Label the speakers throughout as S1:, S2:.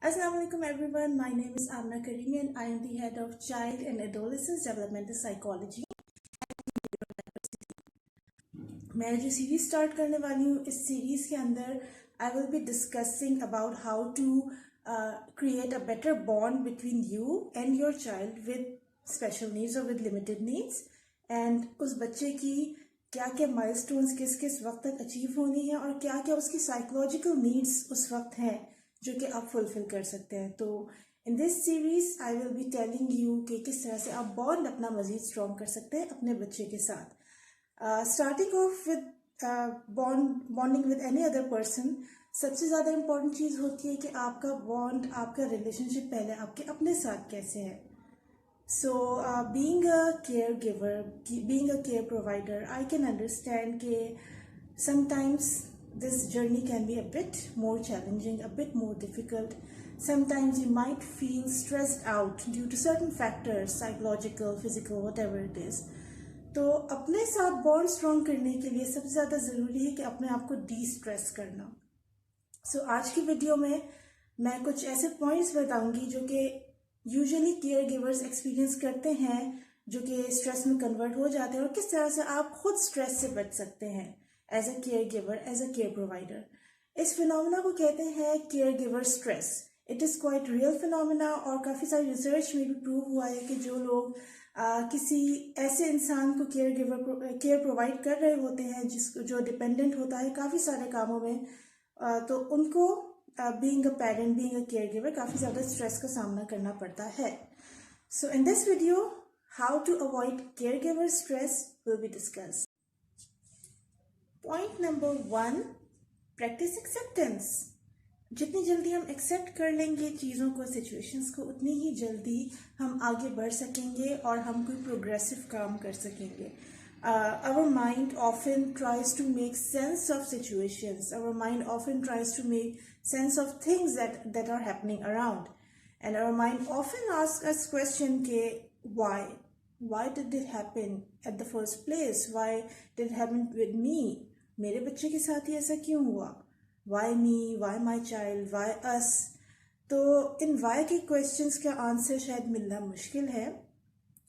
S1: Assalamu alaikum everyone. My name is Amna Karimi and I am the head of Child and Adolescent Developmental Psychology. मैं जो series start करने वाली हूँ इस series के अंदर I will be discussing about how to create a better bond between you and your child with special needs or with limited needs and उस बच्चे की क्या क्या माइलस्टोन्स किस किस वक्त तक अचीव होनी है और क्या क्या उसकी साइकोलॉजिकल नीड्स उस वक्त हैं जो कि आप फुलफिल कर सकते हैं। तो in this series I will be telling you कि किस तरह से आप बॉन्ड अपना मजीद स्ट्रॉन्ग कर सकते हैं अपने बच्चे के साथ। Starting of with bonding with any other person, सबसे ज़्यादा इम्पॉर्टेंट चीज़ होती है कि आपका बॉन्ड, आपका रिलेशनशिप पहले आपके अपने साथ कैसे है। So being a care giver, being a care provider, I can understand कि sometimes this journey can be a bit more challenging, a bit more difficult. Sometimes you might feel stressed out due to certain factors, psychological, physical, whatever it is. तो अपने साथ bond strong करने के लिए सबसे ज़्यादा ज़रूरी है कि अपने आप को डी स्ट्रेस करना। सो आज की वीडियो में मैं कुछ ऐसे पॉइंट्स बताऊंगी जो कि यूजुअली केयर गिवर्स एक्सपीरियंस करते हैं, जो कि स्ट्रेस में कन्वर्ट हो जाते हैं, और किस तरह से आप खुद स्ट्रेस से बच सकते हैं as a care giver, as a care provider. इस फिनोमिना को कहते हैं care giver stress. It is quite real phenomena और काफ़ी सारी रिसर्च में भी प्रूव हुआ है कि जो लोग किसी ऐसे इंसान को केयर प्रोवाइड कर रहे होते हैं जो डिपेंडेंट होता है काफ़ी सारे कामों में, तो उनको being a parent, being a care giver काफ़ी ज़्यादा स्ट्रेस का सामना करना पड़ता है। So in this video how to avoid care giver stress will be discussed. Point number 1, practice acceptance. जितनी जल्दी हम एक्सेप्ट कर लेंगे चीज़ों को, सिचुएशंस को, उतनी ही जल्दी हम आगे बढ़ सकेंगे और हम कोई प्रोग्रेसिव काम कर सकेंगे। Our mind often tries to make sense of situations. Our mind often tries to make sense of things that are happening around. And our mind often asks us question ke why? Why did it happen at the first place? Why did it happen with me? मेरे बच्चे के साथ ही ऐसा क्यों हुआ? Why me? Why my child? Why us? तो इन why के questions का आंसर शायद मिलना मुश्किल है,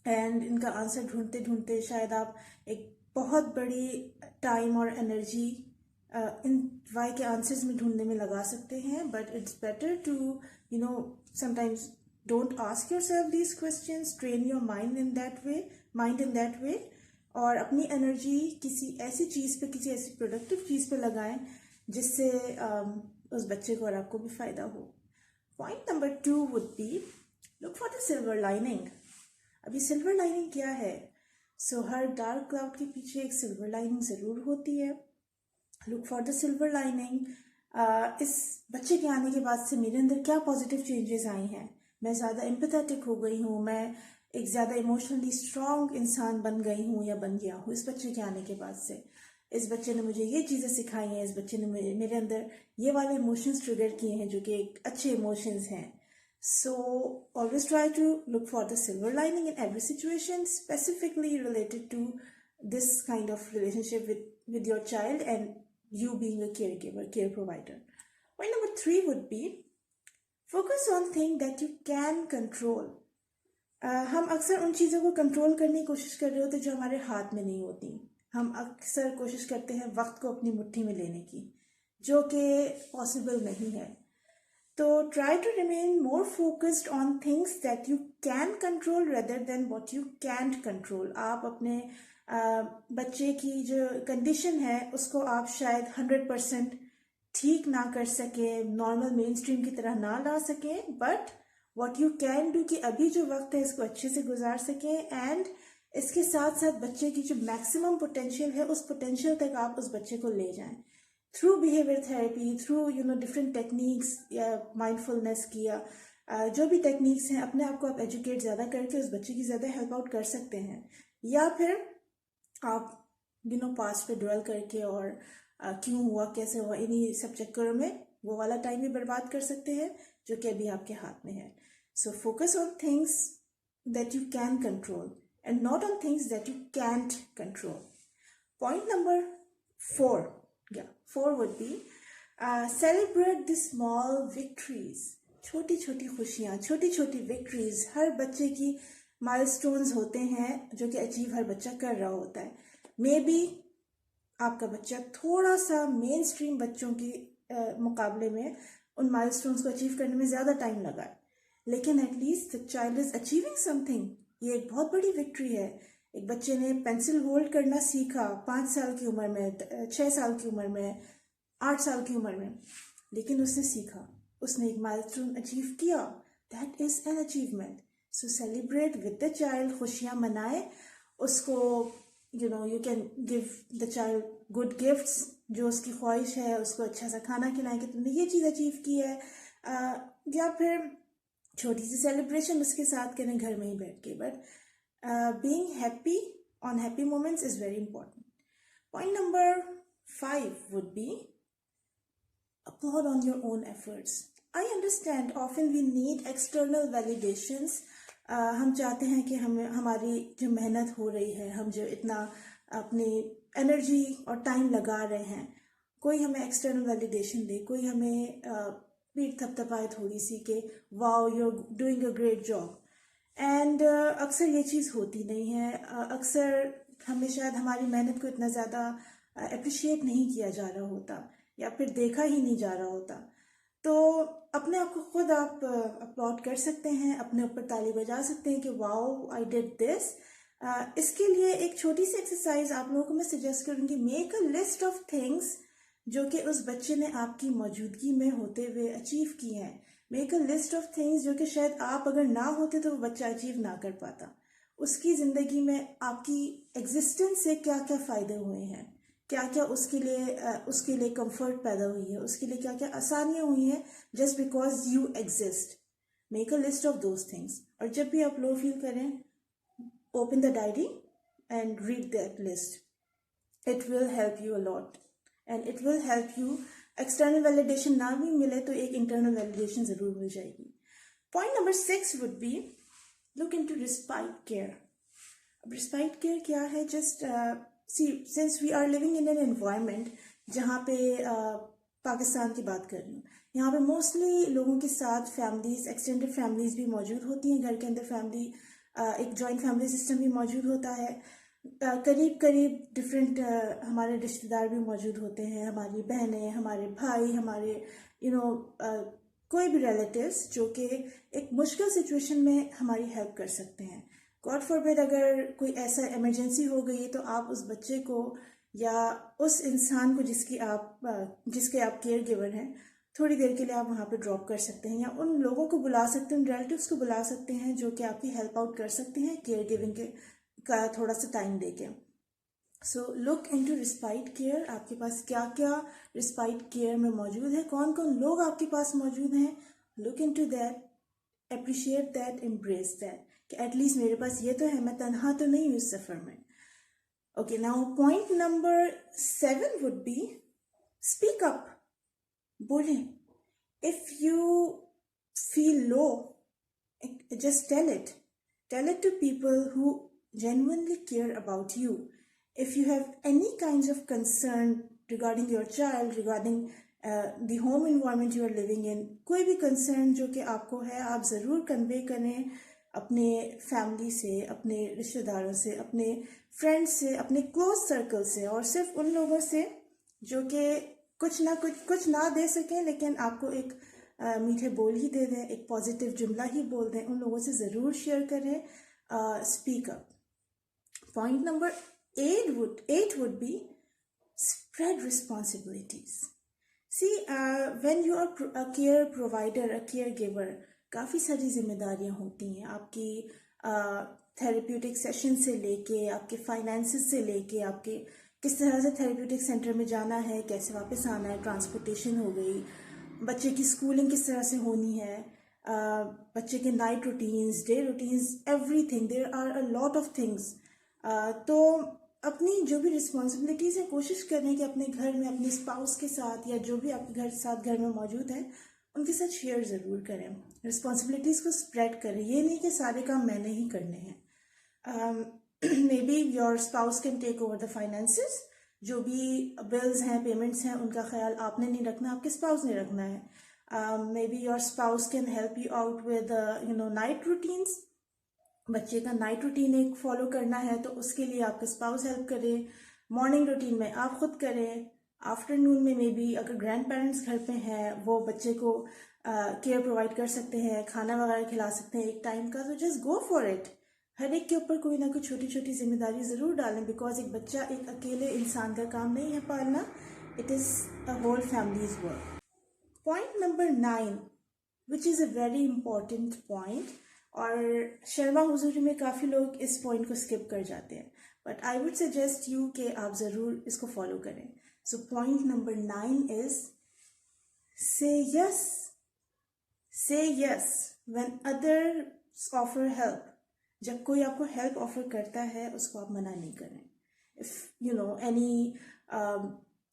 S1: एंड इनका आंसर ढूंढते ढूंढते शायद आप एक बहुत बड़ी टाइम और एनर्जी इन why के आंसर्स में ढूंढने में लगा सकते हैं। But it's better to sometimes don't ask yourself these questions, train your mind in that way और अपनी एनर्जी किसी ऐसी चीज़ पे, किसी ऐसी प्रोडक्टिव चीज़ पे लगाएं जिससे उस बच्चे को और आपको भी फ़ायदा हो। Point number 2 would be look for the silver lining. अभी सिल्वर लाइनिंग क्या है? सो हर डार्क क्लाउड के पीछे एक सिल्वर लाइनिंग ज़रूर होती है। Look for the silver lining. इस बच्चे के आने के बाद से मेरे अंदर क्या पॉजिटिव चेंजेस आई हैं? मैं ज़्यादा एम्पैथेटिक हो गई हूँ, मैं एक ज़्यादा इमोशनली स्ट्रॉन्ग इंसान बन गई हूँ या बन गया हूँ इस बच्चे के आने के बाद से। इस बच्चे ने मुझे ये चीज़ें सिखाई हैं, इस बच्चे ने मेरे अंदर ये वाले इमोशंस ट्रिगर किए हैं जो कि एक अच्छे इमोशंस हैं। So always try to look for the silver lining in every situation, specifically related to this kind of relationship with your child and you being a caregiver, care provider. Point number 3 would be focus on things that you can control. हम अक्सर उन चीज़ों को control करने की कोशिश कर रहे होते जो हमारे हाथ में नहीं होती। हम अक्सर कोशिश करते हैं वक्त को अपनी मुट्ठी में लेने की, जो कि पॉसिबल नहीं है। तो try to remain more focused on things that you can control rather than what you can't control. आप अपने बच्चे की जो कंडीशन है उसको आप शायद 100% ठीक ना कर सके, नॉर्मल मेन स्ट्रीम की तरह ना ला सकें, but what you can do कि अभी जो वक्त है इसको अच्छे से गुजार सकें एंड इसके साथ साथ बच्चे की जो मैक्सिमम पोटेंशियल है उस पोटेंशियल तक आप उस बच्चे को ले जाएं through behaviour therapy, through different techniques या माइंडफुलनेस की या जो भी टेक्निक्स हैं, अपने आप को आप एजुकेट ज़्यादा करके उस बच्चे की ज़्यादा हेल्प आउट कर सकते हैं। या फिर आप पास्ट पे ड्वेल करके और क्यों हुआ, कैसे हुआ, इन्हीं सब चक्करों में वो वाला टाइम भी बर्बाद कर सकते हैं जो कि अभी आपके हाथ में है। So focus on things that you can control and not on things that you can't control. Point number 4 would be celebrate the small victories. छोटी छोटी खुशियाँ, छोटी छोटी विक्ट्रीज, हर बच्चे की माइलस्टोन्स होते हैं जो कि अचीव हर बच्चा कर रहा होता है। मे बी आपका बच्चा थोड़ा सा मेन स्ट्रीम बच्चों की मुकाबले में उन माइलस्टोन्स को अचीव करने में ज़्यादा टाइम लगा है, लेकिन at least the child is achieving something. ये एक बहुत बड़ी विक्ट्री है। एक बच्चे ने पेंसिल होल्ड करना सीखा 5 साल की उम्र में, 6 साल की उम्र में, 8 साल की उम्र में, लेकिन उसने सीखा, उसने एक माइलस्टोन अचीव किया। That is an achievement. So celebrate with the child, खुशियाँ मनाए उसको। You can give the child good gifts, जो उसकी ख्वाहिश है उसको अच्छा सा खाना खिलाएं कि तुमने ये चीज़ अचीव की है, या फिर छोटी सी सेलिब्रेशन उसके साथ करें घर में ही बैठ के। But being happy on happy moments is very important. Point number 5 would be applaud on your own efforts. I understand often we need external validations. हम चाहते हैं कि हमारी जो मेहनत हो रही है, हम जो इतना अपनी एनर्जी और टाइम लगा रहे हैं, कोई हमें एक्सटर्नल वैलिडेशन दे, कोई हमें पीठ थपथपाए थोड़ी सी कि wow you are doing a great job. And अक्सर ये चीज़ होती नहीं है। अक्सर हमें शायद हमारी मेहनत को इतना ज़्यादा अप्रिशिएट नहीं किया जा रहा होता, या फिर देखा ही नहीं जा रहा होता। तो अपने आप को खुद आप अपलॉड कर सकते हैं, अपने ऊपर ताली बजा सकते हैं कि वाओ आई डिड दिस। इसके लिए एक छोटी सी एक्सरसाइज आप लोगों को मैं सजेस्ट करूँगी। Make a list of things जो कि उस बच्चे ने आपकी मौजूदगी में होते हुए अचीव की हैं। Make a list of things जो कि शायद आप अगर ना होते तो वो बच्चा अचीव ना कर पाता। उसकी ज़िंदगी में आपकी एग्जिस्टेंस से क्या क्या फ़ायदे हुए हैं, क्या क्या उसके लिए कंफर्ट पैदा हुई है, उसके लिए क्या क्या आसानियाँ हुई हैं just because you exist. Make a list of those things. और जब भी आप लो फील करें, open the diary and read that list. It will help you a lot and it will help you. External validation ना भी मिले तो एक इंटरनल वैलिडेशन ज़रूर मिल जाएगी। Point number 6 would be look into respite care. अब respite care क्या है? Just since we are living in an environment जहाँ पे पाकिस्तान की बात कर रही हूँ, यहाँ पे मोस्टली लोगों के साथ फैमिलीज, एक्सटेंडेड फैमिलीज भी मौजूद होती हैं। घर के अंदर फैमिली, एक जॉइंट फैमिली सिस्टम भी मौजूद होता है। करीब करीब डिफरेंट हमारे रिश्तेदार भी मौजूद होते हैं, हमारी बहनें, हमारे भाई, हमारे कोई भी रिलेटिव्स जो कि एक मुश्किल सिचुएशन में हमारी हेल्प कर सकते हैं। गॉड फॉरबिड अगर कोई ऐसा इमरजेंसी हो गई तो आप उस बच्चे को या उस इंसान को जिसके आप केयर गिवर हैं, थोड़ी देर के लिए आप वहाँ पे ड्रॉप कर सकते हैं, या उन लोगों को बुला सकते हैं, उन रिलेटिव्स को बुला सकते हैं जो कि आपकी हेल्प आउट कर सकते हैं केयर गिविंग का थोड़ा सा टाइम देके। So look into respite care. आपके पास क्या क्या रिस्पाइट केयर में मौजूद है, कौन कौन लोग आपके पास मौजूद हैं। Look into that, appreciate that, embrace that कि एटलीस्ट मेरे पास ये तो है, मैं तनहा तो नहीं हूँ इस सफ़र में। Okay, now point number 7 would be speak up. बोलें। If you feel low, just tell it to people who genuinely care about you. If you have any kinds of concern regarding your child, regarding the home environment you are living in, कोई भी concern जो कि आपको है, आप ज़रूर convey करें अपने फैमिली से, अपने रिश्तेदारों से, अपने फ्रेंड्स से, अपने क्लोज सर्कल से, और सिर्फ उन लोगों से जो कि कुछ ना दे सकें लेकिन आपको एक मीठे बोल ही दे दें, एक पॉजिटिव जुमला ही बोल दें, उन लोगों से ज़रूर शेयर करें। Speak up. Point number 8 would be spread responsibilities. See, when you are a care provider, a caregiver, काफ़ी सारी जिम्मेदारियां होती हैं आपकी। थेरेप्यूटिक सेशन से लेके, आपके फाइनेंसेस से लेके, आपके किस तरह से थेरेप्यूटिक सेंटर में जाना है, कैसे वापस आना है, ट्रांसपोर्टेशन हो गई, बच्चे की स्कूलिंग किस तरह से होनी है, बच्चे के night routines, day routines, everything, there are a lot of things. तो अपनी जो भी रिस्पॉन्सिबिलिटीज़ है, कोशिश करें कि अपने घर में अपने स्पाउस के साथ या जो भी आपके घर में मौजूद हैं उनके साथ शेयर ज़रूर करें। रिस्पॉन्सिबिलिटीज़ को स्प्रेड करें। ये नहीं कि सारे काम मैंने ही करने हैं। Maybe your spouse can take over the finances. जो भी बिल्स हैं, पेमेंट्स हैं, उनका ख्याल आपने नहीं रखना, आपके स्पाउस ने रखना है। maybe your spouse can help you out with night routines. बच्चे का नाइट रूटीन एक फॉलो करना है तो उसके लिए आपके स्पाउस हेल्प करे. मॉर्निंग रूटीन में आप खुद करें. आफ्टरनून में मे बी अगर ग्रैंड पेरेंट्स घर पे हैं वो बच्चे को केयर प्रोवाइड कर सकते हैं, खाना वगैरह खिला सकते हैं एक टाइम का. तो जस्ट गो फॉर इट. हर एक के ऊपर कोई ना कोई छोटी छोटी जिम्मेदारी ज़रूर डालें, बिकॉज एक बच्चा एक अकेले इंसान का काम नहीं है पालना. It is a whole families work. Point number 9 which is a very important point, और शर्मा हुजूरी में काफ़ी लोग इस पॉइंट को स्किप कर जाते हैं, but I would suggest you कि आप ज़रूर इसको फॉलो करें. सो पॉइंट नंबर 9 इज से यस. से yes when others offer help. जब कोई आपको हेल्प ऑफर करता है उसको आप मना नहीं करें. इफ़ एनी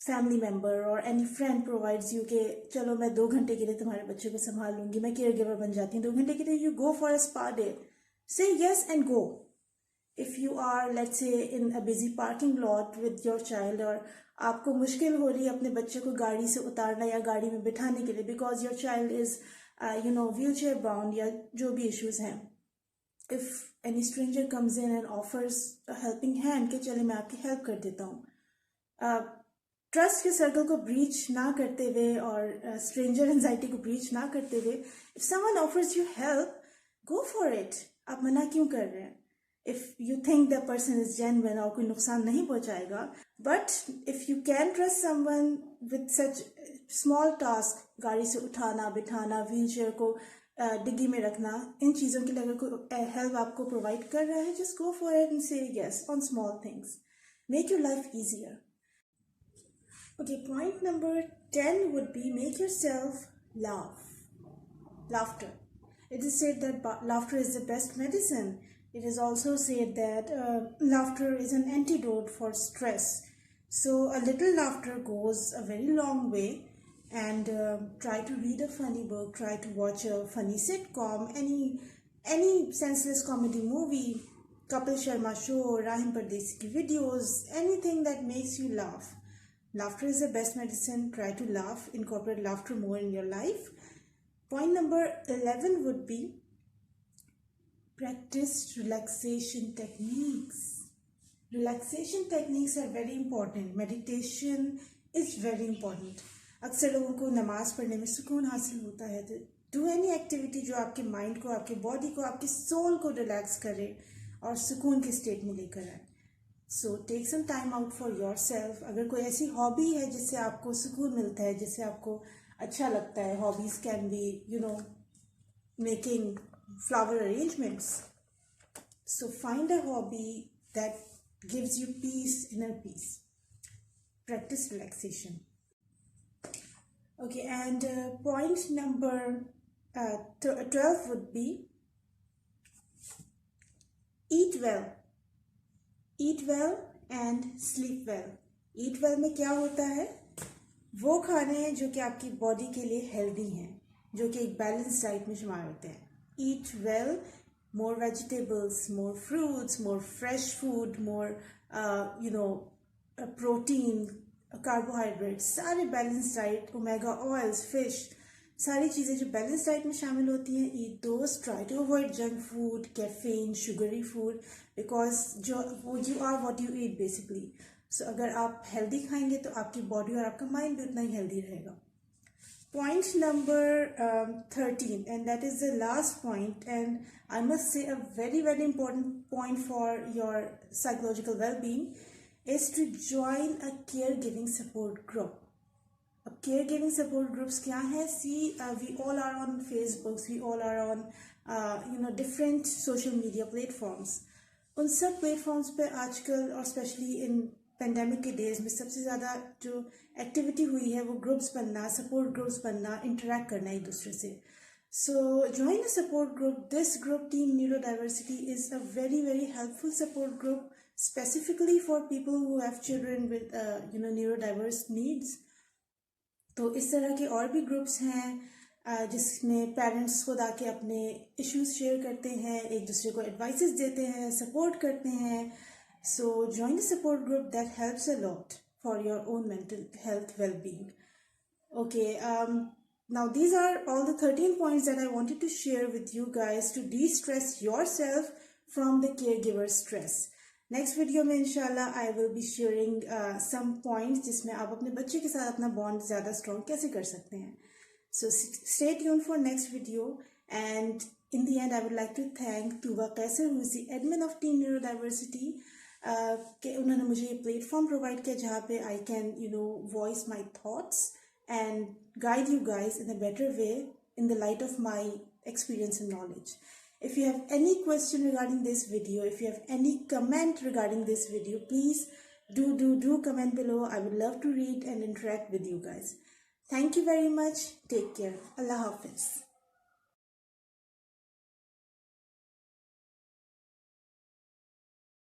S1: फैमिली मेम्बर और एनी फ्रेंड प्रोवाइड्स यू कि चलो मैं 2 घंटे के लिए तुम्हारे बच्चे को संभाल लूंगी, मैं केयर गिवर बन जाती हूँ 2 घंटे के लिए, you go for a spa day. Say yes and go. If you are let's say in a busy parking lot with your child, और आपको मुश्किल हो रही है अपने बच्चे को गाड़ी से उतारना या गाड़ी में बिठाने के लिए because your child is wheel chair bound या जो भी इश्यूज़ हैं. If any stranger comes in and offers helping hand कि चले मैं आपकी हेल्प कर देता हूँ, ट्रस्ट के सर्कल को ब्रीच ना करते हुए और स्ट्रेंजर एंजाइटी को ब्रीच ना करते हुए, if someone offers you help, go for it. आप मना क्यों कर रहे हैं? If you think the person is genuine और कोई नुकसान नहीं पहुंचाएगा. But if you can trust someone with such small task, गाड़ी से उठाना बिठाना, व्हील चेयर को डिग्गी में रखना, इन चीज़ों के लिए अगर कोई हेल्प आपको प्रोवाइड कर रहा है, just go for it and say yes on small things. Make your life easier. Okay, point number 10 would be make yourself laugh. Laughter. It is said that laughter is the best medicine. It is also said that laughter is an antidote for stress. So a little laughter goes a very long way. And try to read a funny book, try to watch a funny sitcom, any senseless comedy movie, Kapil Sharma show, Rahim Pardesi ki videos, anything that makes you laugh. Laughter is the best medicine. Try to laugh, incorporate laughter more in your life. Point number 11 would be practice relaxation techniques. Relaxation techniques are very important. Meditation is very important. अक्सर लोगों को नमाज पढ़ने में सुकून हासिल होता है. डू एनी एक्टिविटी जो आपके माइंड को, आपके बॉडी को, आपके सोल को रिलैक्स करे और सुकून के स्टेट में लेकर आए. So take some time out for yourself. अगर कोई ऐसी हॉबी है जिससे आपको सुकून मिलता है, जिससे आपको अच्छा लगता है, hobbies can be making flower arrangements. So find a hobby that gives you peace, inner peace. Practice relaxation. Okay, and point number 12 would be eat well. Eat well and sleep well. Eat well में क्या होता है? वो खाने जो कि आपकी body के लिए हेल्दी हैं, जो कि एक बैलेंस डाइट में शुमार होते हैं. Eat well, more vegetables, more fruits, more fresh food, more protein, carbohydrates, सारे balance diet, omega oils, fish, सारी चीज़ें जो बैलेंस डाइट में शामिल होती हैं. Eat those. Try to avoid junk food, caffeine, sugary food, because you are what you eat basically. So अगर आप हेल्दी खाएंगे तो आपकी बॉडी और आपका माइंड भी उतना ही हेल्दी रहेगा. Point number 13, and that is the last point, and I must say a very very important point for your psychological well-being, is to join a caregiving support group. अब caregiving support groups क्या है? See, we all are on Facebook, we all are on different social media platforms. उन सब platforms पे आजकल और specially in pandemic के days में सबसे ज़्यादा जो एक्टिविटी हुई है वो ग्रुप्स बनना, सपोर्ट ग्रुप्स बनना, इंटरेक्ट करना एक दूसरे से. So join a support group. This group, Team Neurodiversity, is a very very helpful support group specifically for people who have children with neurodiverse needs. तो इस तरह के और भी ग्रुप्स हैं जिसमें पेरेंट्स खुद आके अपने इश्यूज शेयर करते हैं, एक दूसरे को एडवाइसेस देते हैं, सपोर्ट करते हैं. So join the support group that helps a lot for your own mental health well being. Okay, Now, these are all the 13 points that I wanted to share with you guys to de-stress yourself from the caregiver stress. Next video में इंशाल्लाह I will be sharing some points जिसमें आप अपने बच्चे के साथ अपना bond ज़्यादा स्ट्रॉन्ग कैसे कर सकते हैं. So stay tuned for next video, and in the end I would like to thank Tuba Kaisar, who is the admin of Teen Neurodiversity. कि उन्होंने मुझे ये प्लेटफॉर्म प्रोवाइड किया जहाँ पे I can voice my thoughts and guide you guys in a better way in the light of my experience and knowledge. If you have any question regarding this video, if you have any comment regarding this video, please do comment below. I would love to read and interact with you guys. Thank you very much. Take care. Allah Hafiz.